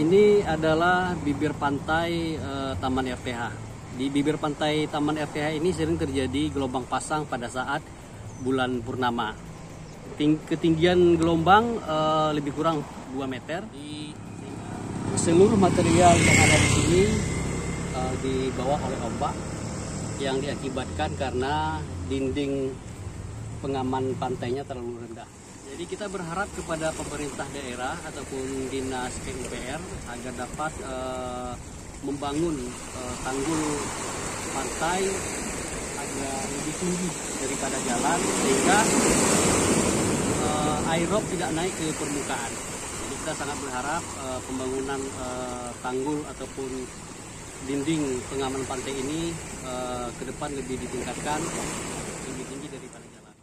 Ini adalah bibir pantai Taman RTH. Di bibir pantai Taman RTH ini sering terjadi gelombang pasang pada saat bulan purnama. Ketinggian gelombang lebih kurang 2 meter. Seluruh material yang ada di sini dibawa oleh ombak yang diakibatkan karena dinding pengaman pantainya terlalu rendah. Jadi kita berharap kepada pemerintah daerah ataupun dinas PUPR agar dapat membangun tanggul pantai agar lebih tinggi daripada jalan sehingga air rob tidak naik ke permukaan. Jadi kita sangat berharap pembangunan tanggul ataupun dinding pengaman pantai ini ke depan lebih ditingkatkan, lebih tinggi daripada jalan.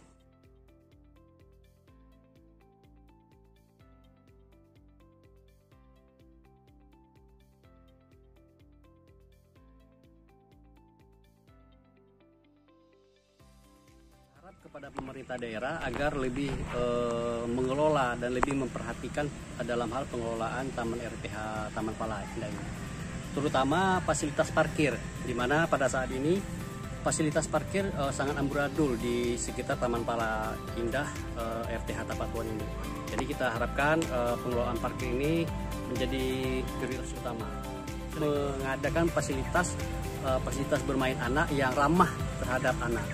Kepada pemerintah daerah agar lebih mengelola dan lebih memperhatikan dalam hal pengelolaan Taman RTH Taman Pala Indah ini, terutama fasilitas parkir, di mana pada saat ini fasilitas parkir sangat amburadul di sekitar Taman Pala Indah RTH Tapatuan ini. Jadi kita harapkan pengelolaan parkir ini menjadi prioritas utama, mengadakan fasilitas bermain anak yang ramah terhadap anak,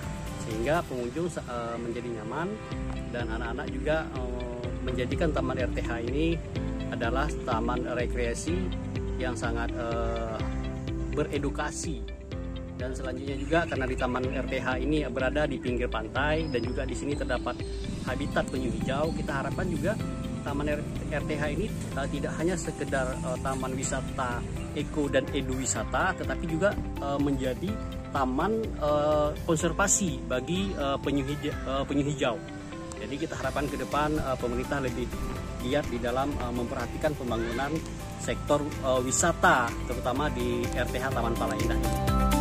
sehingga pengunjung menjadi nyaman dan anak-anak juga menjadikan Taman RTH ini adalah taman rekreasi yang sangat beredukasi. Dan selanjutnya juga karena di Taman RTH ini berada di pinggir pantai dan juga di sini terdapat habitat penyu hijau, kita harapkan juga Taman RTH ini tidak hanya sekedar taman wisata eko dan edu wisata, tetapi juga menjadi taman konservasi bagi penyu hijau. Jadi kita harapkan ke depan pemerintah lebih giat di dalam memperhatikan pembangunan sektor wisata, terutama di RTH Taman Pala Indah ini.